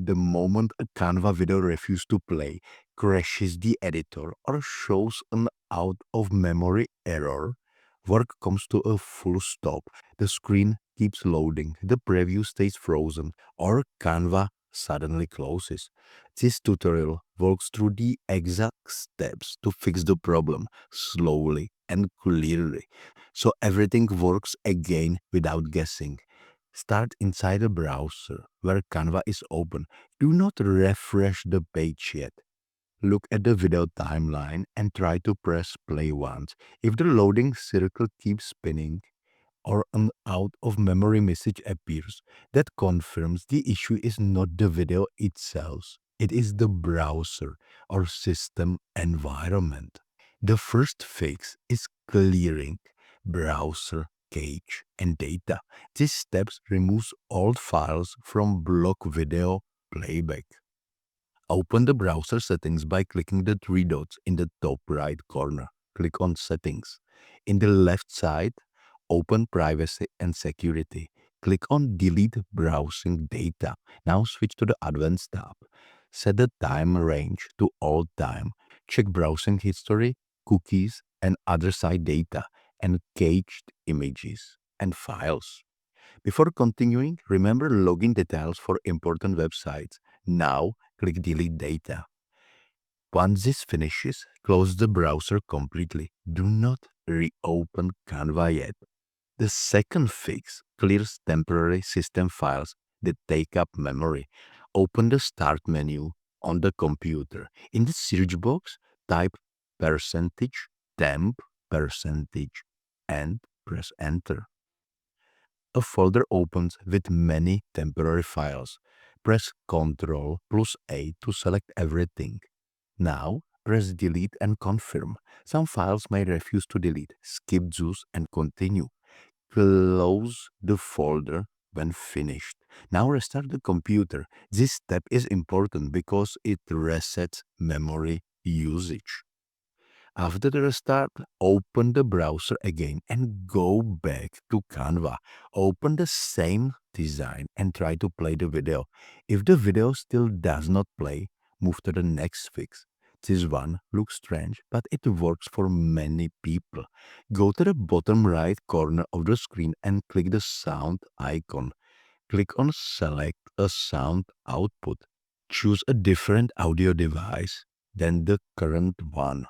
The moment a Canva video refuses to play, crashes the editor, or shows an out of memory error, work comes to a full stop. The screen keeps loading, the preview stays frozen, or Canva suddenly closes. This tutorial walks through the exact steps to fix the problem slowly and clearly, so everything works again without guessing. Start inside a browser where Canva is open. Do not refresh the page yet. Look at the video timeline and try to press play once. If the loading circle keeps spinning or an out of memory message appears, that confirms the issue is not the video itself. It is the browser or system environment. The first fix is clearing browser cache and data. This step removes old files from block video playback. Open the browser settings by clicking the three dots in the top right corner. Click on Settings. In the left side, open Privacy and Security. Click on Delete Browsing Data. Now switch to the Advanced tab. Set the time range to all time. Check browsing history, cookies, and other site data, and cached images and files. Before continuing, remember login details for important websites. Now, click Delete Data. Once this finishes, close the browser completely. Do not reopen Canva yet. The second fix clears temporary system files that take up memory. Open the Start menu on the computer. In the search box, type percentage temp percentage and press Enter. A folder opens with many temporary files. Press Ctrl plus A to select everything. Now, press Delete and confirm. Some files may refuse to delete. Skip those and continue. Close the folder when finished. Now restart the computer. This step is important because it resets memory usage. After the restart, open the browser again and go back to Canva. Open the same design and try to play the video. If the video still does not play, move to the next fix. This one looks strange, but it works for many people. Go to the bottom right corner of the screen and click the sound icon. Click on Select a sound output. Choose a different audio device than the current one.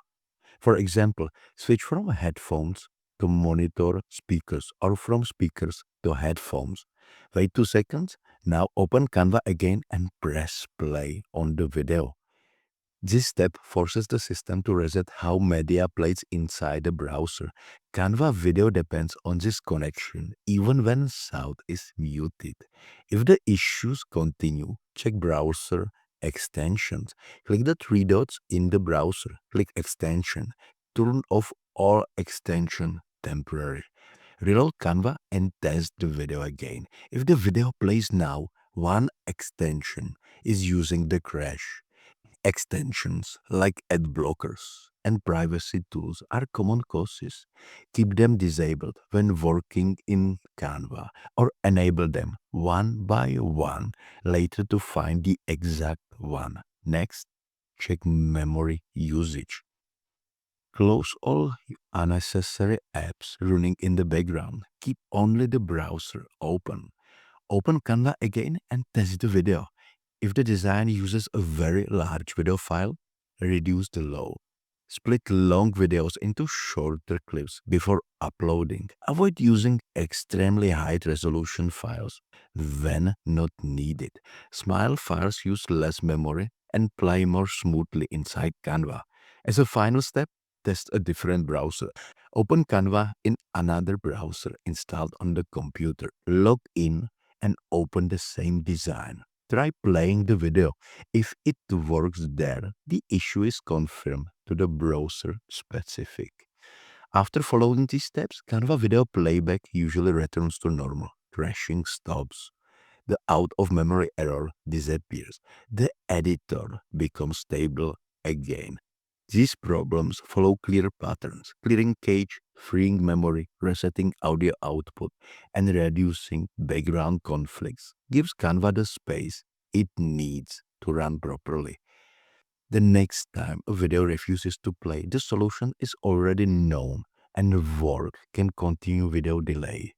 For example, switch from headphones to monitor speakers or from speakers to headphones. Wait 2 seconds. Now open Canva again and press play on the video. This step forces the system to reset how media plays inside the browser. Canva video depends on this connection even when sound is muted. If the issues continue, check browser extensions. Click the three dots in the browser. Click extension. Turn off all extension temporary. Reload Canva and test the video again. If the video plays now, one extension is using the crash. Extensions like ad blockers and privacy tools are common causes. Keep them disabled when working in Canva or enable them one by one later to find the exact one. Next, check memory usage. Close all unnecessary apps running in the background. Keep only the browser open. Open Canva again and test the video. If the design uses a very large video file, reduce the load. Split long videos into shorter clips before uploading. Avoid using extremely high resolution files when not needed. Small files use less memory and play more smoothly inside Canva. As a final step, test a different browser. Open Canva in another browser installed on the computer. Log in and open the same design. Try playing the video. If it works there, the issue is confirmed to the browser specific. After following these steps, Canva video playback usually returns to normal. Crashing stops. The out of memory error disappears. The editor becomes stable again. These problems follow clear patterns: clearing cache, freeing memory, resetting audio output, and reducing background conflicts. Gives Canva the space it needs to run properly. The next time a video refuses to play, the solution is already known and work can continue without delay.